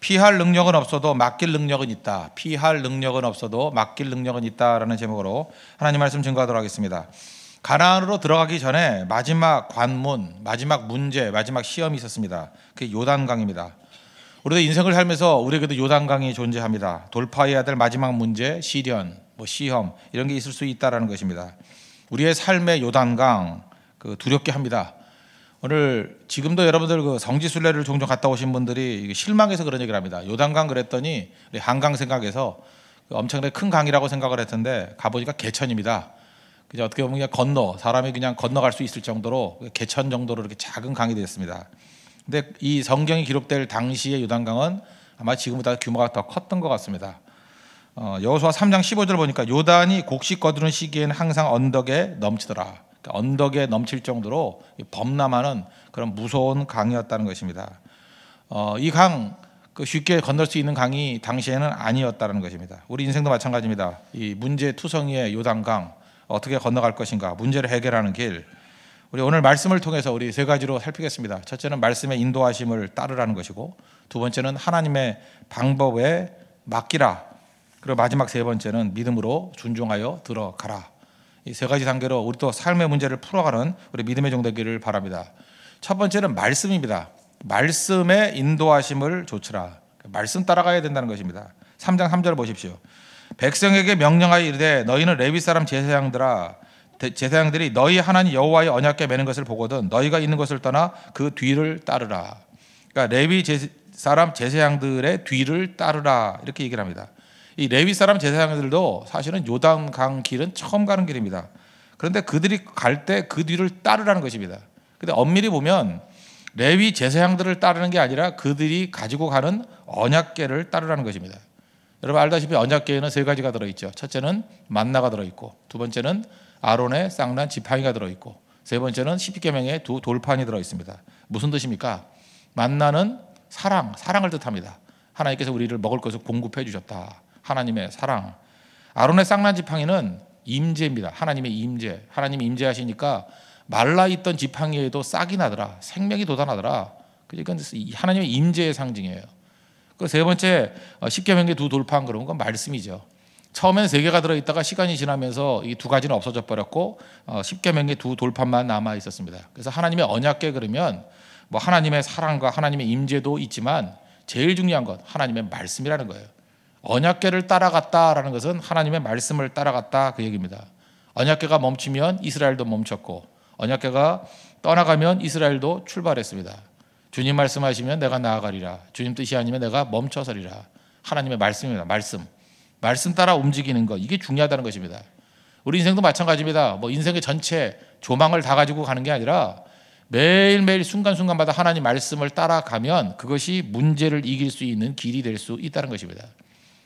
피할 능력은 없어도 맡길 능력은 있다. 피할 능력은 없어도 맡길 능력은 있다라는 제목으로 하나님 말씀 증거하도록 하겠습니다. 가나안으로 들어가기 전에 마지막 관문, 마지막 문제, 마지막 시험이 있었습니다. 그게 요단강입니다. 우리도 인생을 살면서 우리에게도 요단강이 존재합니다. 돌파해야 될 마지막 문제, 시련, 시험 이런 게 있을 수 있다라는 것입니다. 우리의 삶의 요단강 두렵게 합니다. 오늘 지금도 여러분들 성지순례를 종종 갔다 오신 분들이 실망해서 그런 얘기를 합니다. 요단강 그랬더니 한강 생각해서 엄청나게 큰 강이라고 생각을 했는데 가보니까 개천입니다. 그냥 어떻게 보면 그냥 사람이 그냥 건너갈 수 있을 정도로 개천 정도로 이렇게 작은 강이 되었습니다. 근데 이 성경이 기록될 당시의 요단강은 아마 지금보다 규모가 더 컸던 것 같습니다. 여호수아 3장 15절 보니까 요단이 곡식 거두는 시기에는 항상 언덕에 넘치더라. 그러니까 언덕에 넘칠 정도로 범람하는 그런 무서운 강이었다는 것입니다. 이 강 쉽게 건널 수 있는 강이 당시에는 아니었다는 것입니다. 우리 인생도 마찬가지입니다. 이 문제 투성이의 요단강 어떻게 건너갈 것인가, 문제를 해결하는 길. 우리 오늘 말씀을 통해서 우리 세 가지로 살피겠습니다. 첫째는 말씀의 인도하심을 따르라는 것이고, 두 번째는 하나님의 방법에 맡기라. 그리고 마지막 세 번째는 믿음으로 순종하여 들어가라. 이 세 가지 단계로 우리 또 삶의 문제를 풀어가는 우리 믿음의 종 되기를 바랍니다. 첫 번째는 말씀입니다. 말씀의 인도하심을 조치라. 말씀 따라가야 된다는 것입니다. 3장 3절 보십시오. 백성에게 명령하여 이르되 너희는 레위 사람 제사장들이 너희 하나님 여호와의 언약궤 매는 것을 보거든 너희가 있는 것을 떠나 그 뒤를 따르라. 그러니까 레위 사람 제사장들의 뒤를 따르라 이렇게 얘기를 합니다. 이 레위 사람 제사장들도 사실은 요단강 길은 처음 가는 길입니다. 그런데 그들이 갈 때 그 뒤를 따르라는 것입니다. 근데 엄밀히 보면 레위 제사장들을 따르는 게 아니라 그들이 가지고 가는 언약궤를 따르라는 것입니다. 여러분 알다시피 언약궤에는 세 가지가 들어있죠. 첫째는 만나가 들어있고, 두 번째는 아론의 쌍난 지팡이가 들어있고, 세 번째는 십계명의 두 돌판이 들어있습니다. 무슨 뜻입니까? 만나는 사랑을 뜻합니다. 하나님께서 우리를 먹을 것을 공급해 주셨다. 하나님의 사랑. 아론의 쌍난 지팡이는 임재입니다. 하나님의 임재. 하나님이 임재하시니까 말라있던 지팡이에도 싹이 나더라. 생명이 돋아나더라. 그러니까 하나님의 임재의 상징이에요. 그 세 번째 십계명의 두 돌판, 그런 건 말씀이죠. 처음엔 세 개가 들어있다가 시간이 지나면서 이 두 가지는 없어져 버렸고 십계명의 두 돌판만 남아 있었습니다. 그래서 하나님의 언약궤 그러면 하나님의 사랑과 하나님의 임재도 있지만 제일 중요한 건 하나님의 말씀이라는 거예요. 언약궤를 따라갔다라는 것은 하나님의 말씀을 따라갔다 그 얘기입니다. 언약궤가 멈추면 이스라엘도 멈췄고, 언약궤가 떠나가면 이스라엘도 출발했습니다. 주님 말씀하시면 내가 나아가리라. 주님 뜻이 아니면 내가 멈춰서리라. 하나님의 말씀입니다. 말씀 따라 움직이는 것, 이게 중요하다는 것입니다. 우리 인생도 마찬가지입니다. 인생의 전체 조망을 다 가지고 가는 게 아니라 매일매일 순간순간마다 하나님 말씀을 따라가면 그것이 문제를 이길 수 있는 길이 될 수 있다는 것입니다.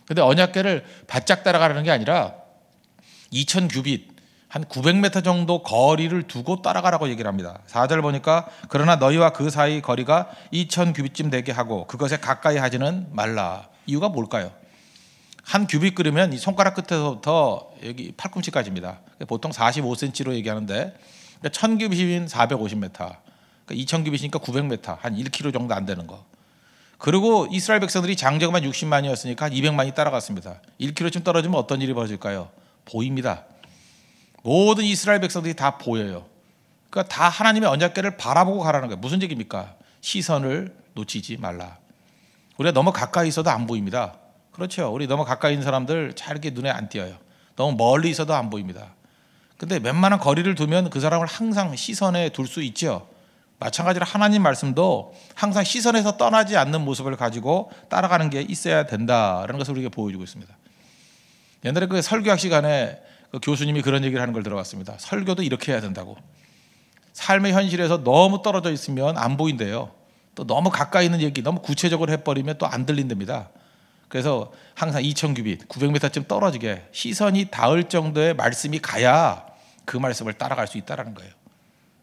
그런데 언약궤를 바짝 따라가는 게 아니라 2000규빗 한 900m 정도 거리를 두고 따라가라고 얘기를 합니다. 4절 보니까 그러나 너희와 그 사이 거리가 2000규빗쯤 되게 하고 그것에 가까이 하지는 말라. 이유가 뭘까요? 한 규빗 그러면 이 손가락 끝에서부터 여기 팔꿈치까지입니다. 보통 45cm로 얘기하는데 1000규빗이면 450m, 그러니까 2000규빗이니까 900m, 한 1km 정도 안 되는 거. 그리고 이스라엘 백성들이 장정만 60만이었으니까 한 200만이 따라갔습니다. 1km쯤 떨어지면 어떤 일이 벌어질까요? 보입니다. 모든 이스라엘 백성들이 다 보여요. 그러니까 다 하나님의 언약궤를 바라보고 가라는 거예요. 무슨 얘기입니까? 시선을 놓치지 말라. 우리가 너무 가까이 있어도 안 보입니다. 그렇죠. 우리 너무 가까이 있는 사람들 잘 이렇게 눈에 안 띄어요. 너무 멀리 있어도 안 보입니다. 근데 웬만한 거리를 두면 그 사람을 항상 시선에 둘 수 있죠. 마찬가지로 하나님 말씀도 항상 시선에서 떠나지 않는 모습을 가지고 따라가는 게 있어야 된다라는 것을 우리에게 보여주고 있습니다. 옛날에 그 설교학 시간에 그 교수님이 그런 얘기를 하는 걸 들어봤습니다. 설교도 이렇게 해야 된다고. 삶의 현실에서 너무 떨어져 있으면 안 보인대요. 또 너무 가까이 있는 얘기 너무 구체적으로 해버리면 또 안 들린답니다. 그래서 항상 2000규빗 900m쯤 떨어지게 시선이 닿을 정도의 말씀이 가야 그 말씀을 따라갈 수 있다는 거예요.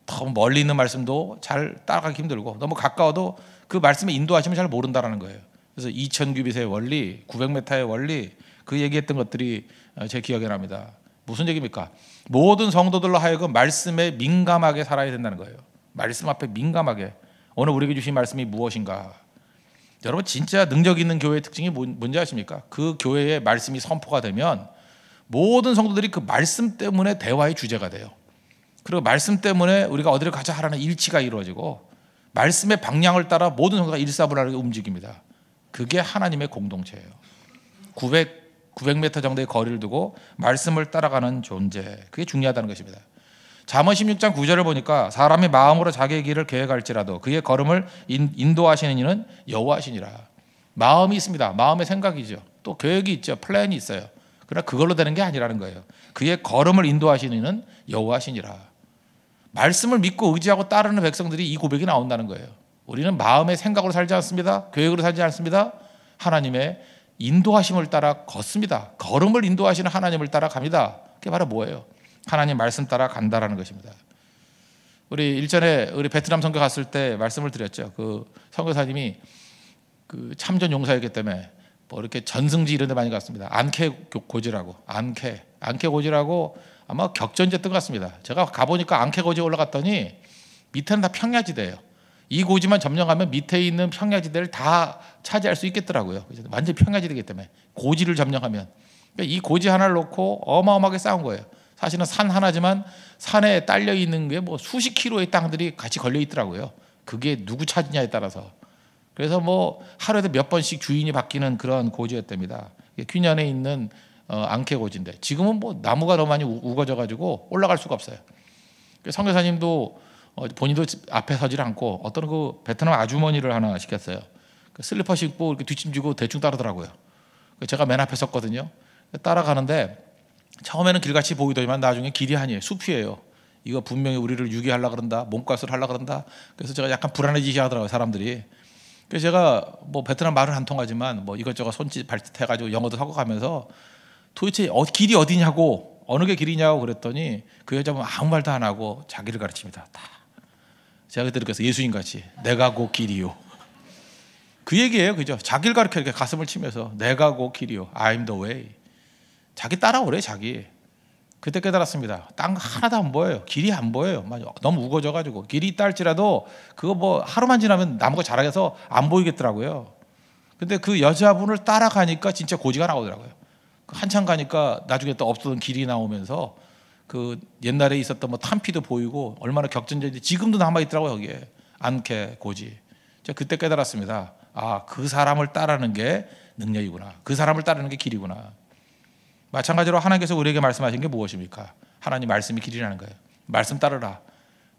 너무 멀리 있는 말씀도 잘 따라가기 힘들고 너무 가까워도 그 말씀의 인도하심을 잘 모른다는 거예요. 그래서 2000규빗의 원리, 900m의 원리, 그 얘기했던 것들이 제 기억에 납니다. 무슨 얘기입니까? 모든 성도들로 하여금 말씀에 민감하게 살아야 된다는 거예요. 말씀 앞에 민감하게. 오늘 우리에게 주신 말씀이 무엇인가? 여러분 진짜 능력 있는 교회의 특징이 뭔지 아십니까? 그 교회의 말씀이 선포가 되면 모든 성도들이 그 말씀 때문에 대화의 주제가 돼요. 그리고 말씀 때문에 우리가 어디를 가자 하라는 일치가 이루어지고 말씀의 방향을 따라 모든 성도가 일사불란하게 움직입니다. 그게 하나님의 공동체예요. 900m 정도의 거리를 두고 말씀을 따라가는 존재, 그게 중요하다는 것입니다. 잠언 16장 9절을 보니까 사람이 마음으로 자기의 길을 계획할지라도 그의 걸음을 인도하시는 이는 여호와시니라. 마음이 있습니다. 마음의 생각이죠. 또 계획이 있죠. 플랜이 있어요. 그러나 그걸로 되는 게 아니라는 거예요. 그의 걸음을 인도하시는 이는 여호와시니라. 말씀을 믿고 의지하고 따르는 백성들이 이 고백이 나온다는 거예요. 우리는 마음의 생각으로 살지 않습니다. 계획으로 살지 않습니다. 하나님의 인도하심을 따라 걷습니다. 걸음을 인도하시는 하나님을 따라 갑니다. 그게 바로 뭐예요? 하나님 말씀 따라 간다라는 것입니다. 우리 일전에 우리 베트남 선교 갔을 때 말씀을 드렸죠. 그 선교사님이 그 참전 용사였기 때문에 뭐 이렇게 전승지 이런 데 많이 갔습니다. 안케 고지라고 안케 고지라고 아마 격전지였던 것 같습니다. 제가 가보니까 안케 고지에 올라갔더니 밑에는 다 평야지대예요. 이 고지만 점령하면 밑에 있는 평야지대를 다 차지할 수 있겠더라고요. 완전히 평야지대이기 때문에 고지를 점령하면 그러니까 이 고지 하나를 놓고 어마어마하게 싸운 거예요. 사실은 산 하나지만 산에 딸려 있는 게 뭐 수십 킬로의 땅들이 같이 걸려 있더라고요. 그게 누구 차지냐에 따라서. 그래서 뭐 하루에도 몇 번씩 주인이 바뀌는 그런 고지였답니다. 퀴년에 있는 앙케 고지인데 지금은 뭐 나무가 너무 많이 우거져 가지고 올라갈 수가 없어요. 선교사님도 본인도 앞에 서질 않고 어떤 그 베트남 아주머니를 하나 시켰어요. 슬리퍼 신고 이렇게 뒷짐지고 대충 따르더라고요. 제가 맨 앞에 섰거든요. 따라가는데 처음에는 길같이 보이더니만 나중에 길이 아니에요. 숲이에요. 이거 분명히 우리를 유기하려고 그런다. 몸값을 하려고 그런다. 그래서 제가 약간 불안해지시 하더라고요. 사람들이. 그래서 제가 뭐 베트남 말은 안 통하지만 뭐 이것저것 손짓 발짓 해가지고 영어도 섞어가면서 도대체 길이 어디냐고 어느 게 길이냐고 그랬더니 그 여자분 아무 말도 안 하고 자기를 가르칩니다. 다. 제가 그때 느꼈어요. 예수님같이 내가 곧 길이요. 그 얘기예요. 그죠? 자기를 가르쳐 이렇게 가슴을 치면서 내가 곧 길이요. I'm the way. 자기 따라오래 자기. 그때 깨달았습니다. 땅 하나도 안 보여요. 길이 안 보여요. 너무 우거져가지고 길이 있다 할지라도 그거 뭐 하루만 지나면 나무가 자라서 안 보이겠더라고요. 근데 그 여자분을 따라가니까 진짜 고지가 나오더라고요. 한참 가니까 나중에 또 없었던 길이 나오면서 그 옛날에 있었던 뭐 탄피도 보이고 얼마나 격전지인지 지금도 남아 있더라고요. 거기에 안케 고지. 제가 그때 깨달았습니다. 아, 그 사람을 따르는 게 능력이구나. 그 사람을 따르는 게 길이구나. 마찬가지로 하나님께서 우리에게 말씀하신 게 무엇입니까? 하나님 말씀이 길이라는 거예요. 말씀 따르라.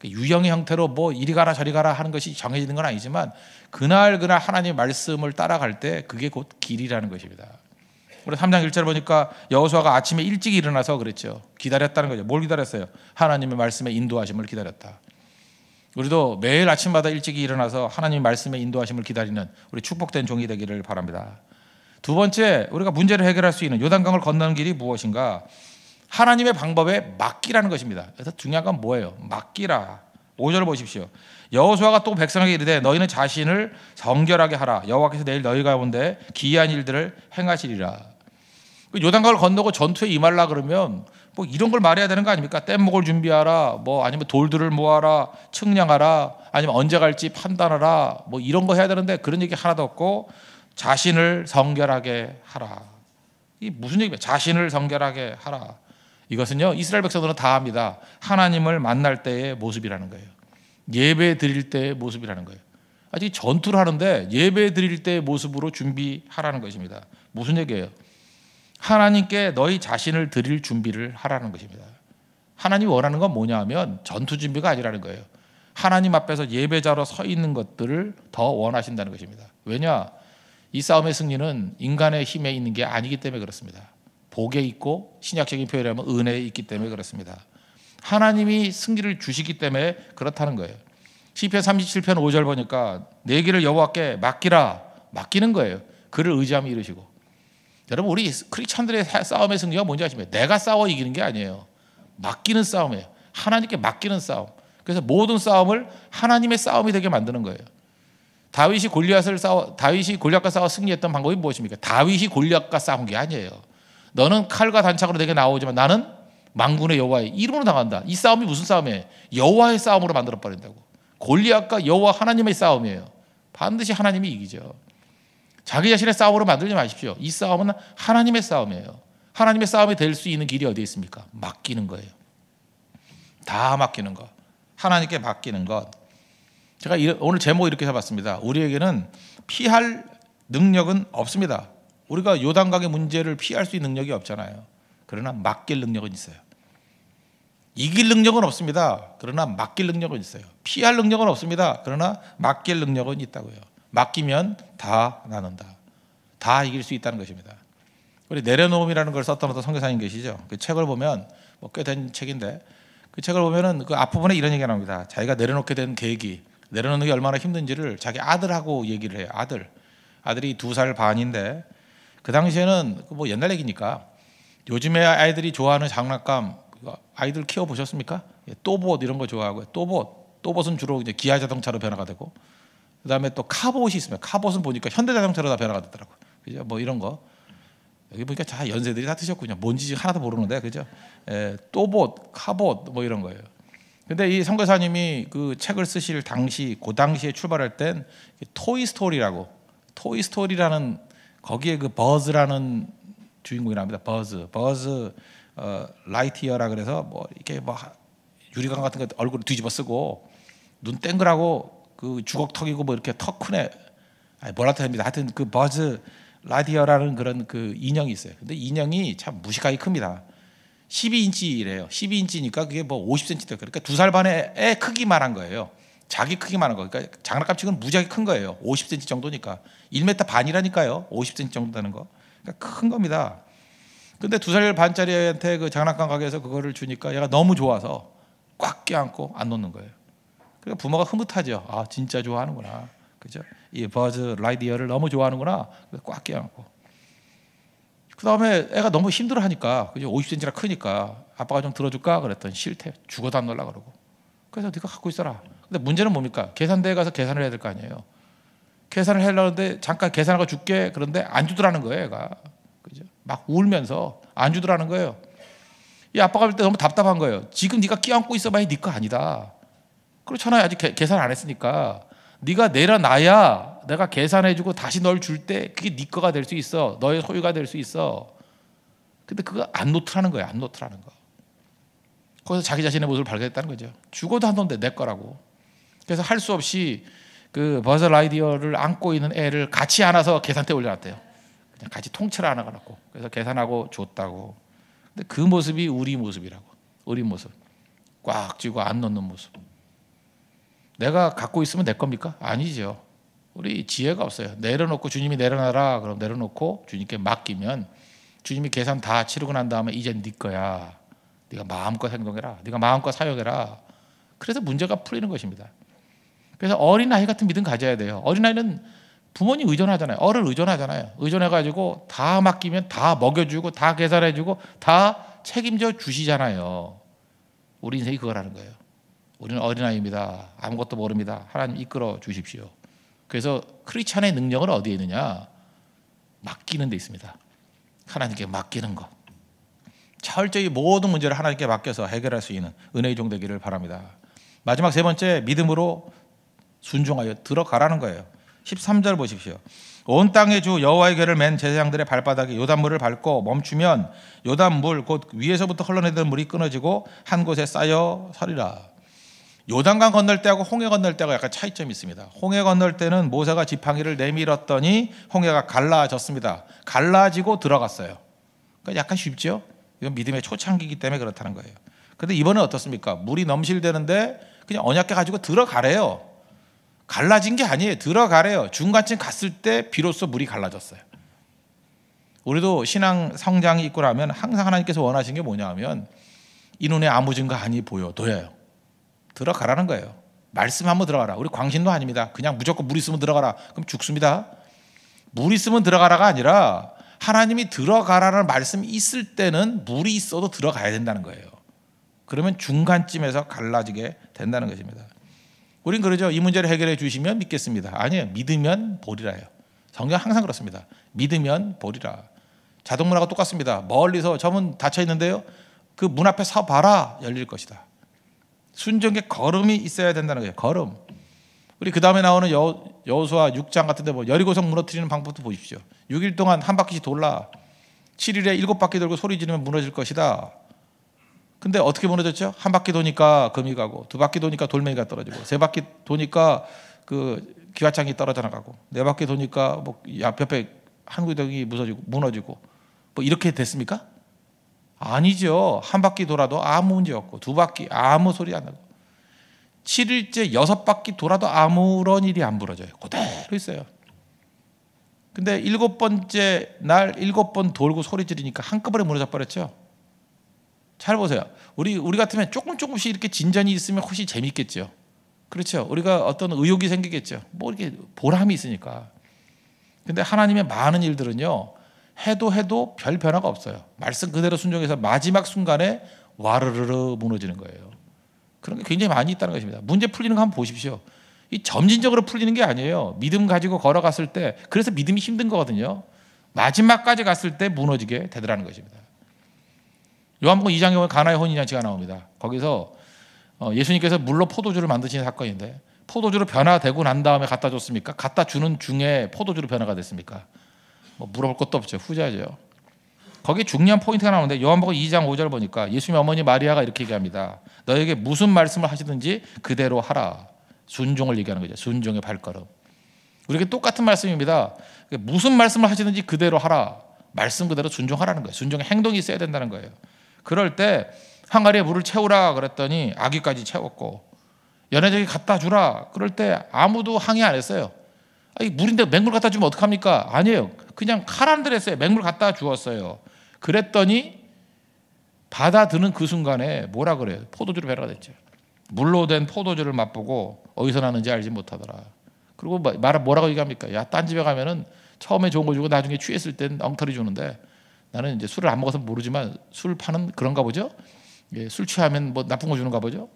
유형의 형태로 뭐 이리 가라 저리 가라 하는 것이 정해지는 건 아니지만 그날 하나님의 말씀을 따라갈 때 그게 곧 길이라는 것입니다. 우리 3장 1절 보니까 여호수아가 아침에 일찍 일어나서 그랬죠. 기다렸다는 거죠. 뭘 기다렸어요? 하나님의 말씀의 인도하심을 기다렸다. 우리도 매일 아침마다 일찍 일어나서 하나님의 말씀의 인도하심을 기다리는 우리 축복된 종이 되기를 바랍니다. 두 번째, 우리가 문제를 해결할 수 있는 요단강을 건너는 길이 무엇인가? 하나님의 방법에 맡기라는 것입니다. 그래서 중요한 건 뭐예요? 맡기라. 5절 보십시오. 여호수아가 또 백성에게 이르되 너희는 자신을 정결하게 하라. 여호와께서 내일 너희 가운데 기이한 일들을 행하시리라. 요단강을 건너고 전투에 임하려 그러면 뭐 이런 걸 말해야 되는 거 아닙니까? 뗏목을 준비하라. 뭐 아니면 돌들을 모아라. 측량하라. 아니면 언제 갈지 판단하라. 뭐 이런 거 해야 되는데 그런 얘기 하나도 없고 자신을 성결하게 하라. 이게 무슨 얘기예요? 자신을 성결하게 하라. 이것은요 이스라엘 백성들은 다 압니다. 하나님을 만날 때의 모습이라는 거예요. 예배 드릴 때의 모습이라는 거예요. 아직 전투를 하는데 예배 드릴 때의 모습으로 준비하라는 것입니다. 무슨 얘기예요? 하나님께 너희 자신을 드릴 준비를 하라는 것입니다. 하나님이 원하는 건 뭐냐 하면 전투 준비가 아니라는 거예요. 하나님 앞에서 예배자로 서 있는 것들을 더 원하신다는 것입니다. 왜냐? 이 싸움의 승리는 인간의 힘에 있는 게 아니기 때문에 그렇습니다. 복에 있고 신약적인 표현이라면 은혜에 있기 때문에 그렇습니다. 하나님이 승리를 주시기 때문에 그렇다는 거예요. 시편 37편 5절 보니까 내 길을 여호와께 맡기라. 맡기는 거예요. 그를 의지하며 이루시고. 여러분 우리 크리스천들의 싸움의 승리가 뭔지 아십니까? 내가 싸워 이기는 게 아니에요. 맡기는 싸움이에요. 하나님께 맡기는 싸움. 그래서 모든 싸움을 하나님의 싸움이 되게 만드는 거예요. 다윗이 골리앗과 싸워 승리했던 방법이 무엇입니까? 다윗이 골리앗과 싸운 게 아니에요. 너는 칼과 단창으로 내게 나오지만 나는 만군의 여호와의 이름으로 나간다. 이 싸움이 무슨 싸움이에요? 여호와의 싸움으로 만들어 버린다고. 골리앗과 여호와 하나님의 싸움이에요. 반드시 하나님이 이기죠. 자기 자신의 싸움으로 만들지 마십시오. 이 싸움은 하나님의 싸움이에요. 하나님의 싸움이 될 수 있는 길이 어디에 있습니까? 맡기는 거예요. 다 맡기는 것. 하나님께 맡기는 것. 제가 오늘 제목 이렇게 해봤습니다. 우리에게는 피할 능력은 없습니다. 우리가 요단강의 문제를 피할 수 있는 능력이 없잖아요. 그러나 맡길 능력은 있어요. 이길 능력은 없습니다. 그러나 맡길 능력은 있어요. 피할 능력은 없습니다. 그러나 맡길 능력은 있다고요. 맡기면 다 나눈다. 다 이길 수 있다는 것입니다. 우리 내려놓음이라는 걸 썼던 어떤 선교사님 계시죠. 그 책을 보면 뭐 꽤 된 책인데 그 책을 보면은 그 앞부분에 이런 얘기가 나옵니다. 자기가 내려놓게 된 계획이, 내려놓는 게 얼마나 힘든지를 자기 아들하고 얘기를 해요. 아들이 2살 반인데 그 당시에는 뭐 옛날 얘기니까 요즘에 아이들이 좋아하는 장난감, 아이들 키워 보셨습니까? 또봇 이런 거 좋아하고요. 또봇은 주로 이제 기아 자동차로 변화가 되고, 그다음에 또 카봇이 있습니다. 카봇은 보니까 현대 자동차로 다 변화가 되더라고요. 그죠? 뭐 이런 거 여기 보니까 다 연세들이 다 드셨군요. 뭔지 하나도 모르는데, 그죠? 또봇, 카봇 뭐 이런 거예요. 근데 이 선교사님이 그 책을 쓰실 당시, 그 당시에 출발할 땐 토이스토리라는 거기에 그 버즈라는 주인공이 나옵니다. 버즈 라이티어라 그래서 뭐 이렇게 뭐 유리관 같은 거 얼굴 뒤집어 쓰고 눈 땡그라고 그 주걱 턱이고 뭐 이렇게 턱 큰애, 뭐라 합니다. 하여튼 그 버즈 라이티어라는 그런 그 인형이 있어요. 근데 인형이 참 무식하게 큽니다. 12인치래요. 12인치니까 그게 뭐 50cm 돼. 그러니까 2살 반의 애 크기만 한 거예요. 자기 크기만 한 거. 그러니까 장난감 치고는 무지하게 큰 거예요. 50cm 정도니까. 1m 반이라니까요. 50cm 정도 되는 거. 그러니까 큰 겁니다. 근데 2살 반짜리 애한테 그 장난감 가게에서 그거를 주니까 얘가 너무 좋아서 꽉 껴안고 안 놓는 거예요. 그러니까 부모가 흐뭇하죠. 아, 진짜 좋아하는구나. 그죠? 이 버즈 라이디어를 너무 좋아하는구나. 그래서 꽉 껴안고. 그 다음에 애가 너무 힘들어하니까, 그죠? 50cm나 크니까 아빠가 좀 들어줄까? 그랬더니 싫대. 죽어도 안 놀라 그러고. 그래서 네가 갖고 있어라. 근데 문제는 뭡니까? 계산대에 가서 계산을 해야 될 거 아니에요. 계산을 하려는데 잠깐 계산하고 줄게. 그런데 안 주더라는 거예요, 애가. 그죠? 막 울면서 안 주더라는 거예요. 이 아빠가 볼 때 너무 답답한 거예요. 지금 네가 끼안고 있어봐야 네 거 아니다. 그렇잖아요. 아직 계산 안 했으니까. 네가 내려놔야 내가 계산해주고 다시 널 줄 때 그게 네 거가 될 수 있어. 너의 소유가 될 수 있어. 근데 그거 안 놓더라는 거예요. 안 놓더라는 거. 거기서 자기 자신의 모습을 발견했다는 거죠. 죽어도 안 놓는데 내 거라고. 그래서 할 수 없이 그 버즈 라이디어를 안고 있는 애를 같이 안아서 계산대에 올려놨대요. 그냥 같이 통째로 안아가지고. 그래서 계산하고 줬다고. 근데 그 모습이 우리 모습이라고. 우리 모습. 꽉 쥐고 안 놓는 모습. 내가 갖고 있으면 내 겁니까? 아니죠. 우리 지혜가 없어요. 내려놓고 주님이 내려놔라. 그럼 내려놓고 주님께 맡기면 주님이 계산 다 치르고 난 다음에 이젠 네 거야. 네가 마음껏 행동해라. 네가 마음껏 사역해라. 그래서 문제가 풀리는 것입니다. 그래서 어린아이 같은 믿음 가져야 돼요. 어린아이는 부모님 의존하잖아요. 어른 의존하잖아요. 의존해가지고 다 맡기면 다 먹여주고 다 계산해주고 다 책임져 주시잖아요. 우리 인생이 그거라는 거예요. 우리는 어린아이입니다. 아무것도 모릅니다. 하나님 이끌어 주십시오. 그래서 크리스찬의 능력은 어디에 있느냐? 맡기는 데 있습니다. 하나님께 맡기는 것. 철저히 모든 문제를 하나님께 맡겨서 해결할 수 있는 은혜의 종 되기를 바랍니다. 마지막 세 번째, 믿음으로 순종하여 들어가라는 거예요. 13절 보십시오. 온 땅의 주 여호와의 궤를 맨 제사장들의 발바닥에 요단물을 밟고 멈추면 요단물 곧 위에서부터 흘러내리는 물이 끊어지고 한 곳에 쌓여 서리라. 요단강 건널 때하고 홍해 건널 때하고 약간 차이점이 있습니다. 홍해 건널 때는 모세가 지팡이를 내밀었더니 홍해가 갈라졌습니다. 갈라지고 들어갔어요. 그러니까 약간 쉽죠? 이건 믿음의 초창기이기 때문에 그렇다는 거예요. 그런데 이번엔 어떻습니까? 물이 넘실대는데 그냥 언약궤 가지고 들어가래요. 갈라진 게 아니에요. 들어가래요. 중간쯤 갔을 때 비로소 물이 갈라졌어요. 우리도 신앙 성장이 있고 나면 항상 하나님께서 원하시는 게 뭐냐 하면 이 눈에 아무 증거 아니 보여도요. 들어가라는 거예요. 말씀 한번 들어가라. 우리 광신도 아닙니다. 그냥 무조건 물 있으면 들어가라. 그럼 죽습니다. 물 있으면 들어가라가 아니라 하나님이 들어가라는 말씀이 있을 때는 물이 있어도 들어가야 된다는 거예요. 그러면 중간쯤에서 갈라지게 된다는 것입니다. 우린 그러죠. 이 문제를 해결해 주시면 믿겠습니다. 아니에요. 믿으면 보리라요. 성경 항상 그렇습니다. 믿으면 보리라. 자동문하고 똑같습니다. 멀리서 저 문 닫혀 있는데요. 그 문 앞에 서 봐라. 열릴 것이다. 순종의 걸음이 있어야 된다는 거예요. 걸음. 우리 그 다음에 나오는 여호수아 6장 같은데 뭐 여리고성 무너뜨리는 방법도 보십시오. 6일 동안 한 바퀴씩 돌라. 7일에 7바퀴 돌고 소리 지르면 무너질 것이다. 근데 어떻게 무너졌죠? 한 바퀴 도니까 금이 가고, 2바퀴 도니까 돌멩이가 떨어지고, 3바퀴 도니까 그 기와장이 떨어져 나가고, 4바퀴 도니까 뭐 옆에 한 구덩이 무너지고 뭐 이렇게 됐습니까? 아니죠. 한 바퀴 돌아도 아무 문제 없고, 2바퀴 아무 소리 안 나고, 7일째 6바퀴 돌아도 아무런 일이 안 벌어져요. 그대로 있어요. 근데 7번째 날 7번 돌고 소리 지르니까 한꺼번에 무너져 버렸죠. 잘 보세요. 우리 같으면 조금씩 이렇게 진전이 있으면 훨씬 재밌겠죠. 그렇죠. 우리가 어떤 의욕이 생기겠죠. 뭐 이렇게 보람이 있으니까. 근데 하나님의 많은 일들은요, 해도 별 변화가 없어요. 말씀 그대로 순종해서 마지막 순간에 와르르르 무너지는 거예요. 그런 게 굉장히 많이 있다는 것입니다. 문제 풀리는 거 한번 보십시오. 이 점진적으로 풀리는 게 아니에요. 믿음 가지고 걸어갔을 때, 그래서 믿음이 힘든 거거든요. 마지막까지 갔을 때 무너지게 되더라는 것입니다. 요한복음 2장에 보면 가나의 혼인잔치가 나옵니다. 거기서 예수님께서 물로 포도주를 만드시는 사건인데, 포도주로 변화되고 난 다음에 갖다 줬습니까? 갖다 주는 중에 포도주로 변화가 됐습니까? 뭐 물어볼 것도 없죠. 후자죠. 거기에 중요한 포인트가 나오는데, 요한복음 2장 5절 보니까 예수님의 어머니 마리아가 이렇게 얘기합니다. 너에게 무슨 말씀을 하시든지 그대로 하라. 순종을 얘기하는 거죠. 순종의 발걸음. 우리에게 똑같은 말씀입니다. 무슨 말씀을 하시든지 그대로 하라. 말씀 그대로 순종하라는 거예요. 순종의 행동이 있어야 된다는 거예요. 그럴 때 항아리에 물을 채우라 그랬더니 아기까지 채웠고, 연회장에 갖다 주라 그럴 때 아무도 항의 안 했어요. 아니, 물인데 맹물 갖다 주면 어떡합니까? 아니에요. 그냥 카란들 했어요. 맹물 갖다 주었어요. 그랬더니 받아드는 그 순간에 뭐라 그래요? 포도주로 변화가 됐죠. 물로 된 포도주를 맛보고 어디서 나는지 알지 못하더라. 그리고 뭐라고 얘기합니까? 야, 딴 집에 가면은 처음에 좋은 거 주고 나중에 취했을 땐 엉터리 주는데, 나는 이제 술을 안 먹어서 모르지만 술 파는 그런가 보죠. 예, 술 취하면 뭐 나쁜 거 주는가 보죠.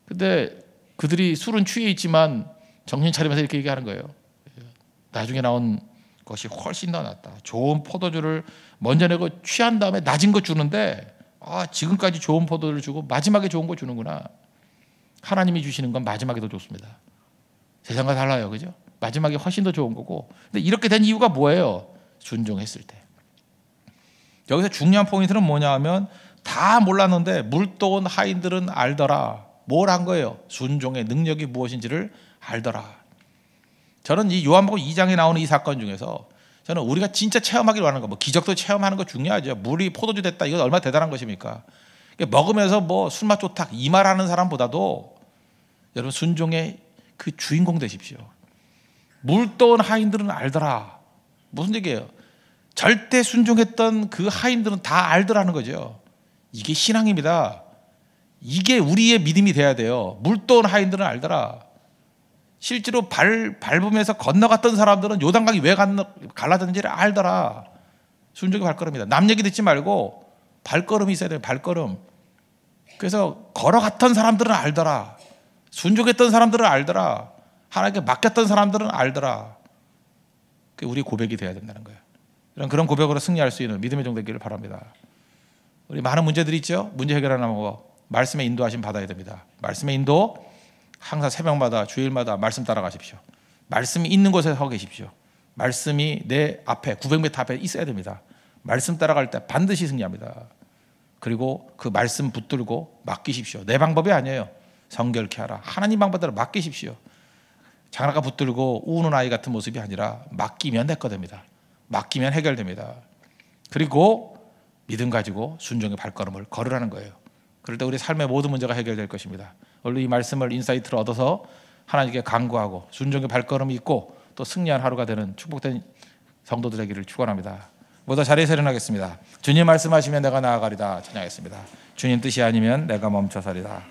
근데 그들이 술은 취해 있지만 정신 차리면서 이렇게 얘기하는 거예요. 나중에 나온 것이 훨씬 더 낫다. 좋은 포도주를 먼저 내고 취한 다음에 낮은 거 주는데, 지금까지 좋은 포도주를 주고 마지막에 좋은 거 주는구나. 하나님이 주시는 건 마지막에 더 좋습니다. 세상과 달라요. 그죠? 마지막에 훨씬 더 좋은 거고. 근데 이렇게 된 이유가 뭐예요? 순종했을 때. 여기서 중요한 포인트는 뭐냐 하면, 다 몰랐는데 물도온 하인들은 알더라. 뭘 한 거예요? 순종의 능력이 무엇인지를 알더라. 저는 이 요한복음 2장에 나오는 이 사건 중에서 저는 우리가 진짜 체험하기를 원하는 거, 뭐 기적도 체험하는 거 중요하죠. 물이 포도주 됐다. 이건 얼마나 대단한 것입니까? 먹으면서 뭐 술맛 좋다 이 말하는 사람보다도 여러분 순종의 그 주인공 되십시오. 물도온 하인들은 알더라. 무슨 얘기예요? 절대 순종했던 그 하인들은 다 알더라는 거죠. 이게 신앙입니다. 이게 우리의 믿음이 돼야 돼요. 물도온 하인들은 알더라. 실제로 밟으면서 건너갔던 사람들은 요단강이 왜 갈라졌는지를 알더라. 순종의 발걸음이다. 남 얘기 듣지 말고 발걸음이 있어야 돼요. 발걸음. 그래서 걸어갔던 사람들은 알더라. 순종했던 사람들은 알더라. 하나님께 맡겼던 사람들은 알더라. 그게 우리 고백이 돼야 된다는 거예요. 그런 고백으로 승리할 수 있는 믿음의 종 되기를 바랍니다. 우리 많은 문제들이 있죠. 문제 해결하는 거 말씀의 인도하심 받아야 됩니다. 말씀의 인도 항상 새벽마다 주일마다 말씀 따라가십시오. 말씀이 있는 곳에 서 계십시오. 말씀이 내 앞에 900m 앞에 있어야 됩니다. 말씀 따라갈 때 반드시 승리합니다. 그리고 그 말씀 붙들고 맡기십시오. 내 방법이 아니에요. 성결케 하라. 하나님 방법대로 맡기십시오. 장난감 붙들고 우는 아이 같은 모습이 아니라 맡기면 됐거든요. 맡기면 해결됩니다. 그리고 믿음 가지고 순종의 발걸음을 걸으라는 거예요. 그럴 때 우리 삶의 모든 문제가 해결될 것입니다. 오늘 이 말씀을 인사이트를 얻어서 하나님께 간구하고 순종의 발걸음이 있고 또 승리한 하루가 되는 축복된 성도들 되기를 축원합니다. 모두 자리에서 일어나겠습니다. 주님 말씀하시면 내가 나아가리다 찬양하겠습니다. 주님 뜻이 아니면 내가 멈춰서리다.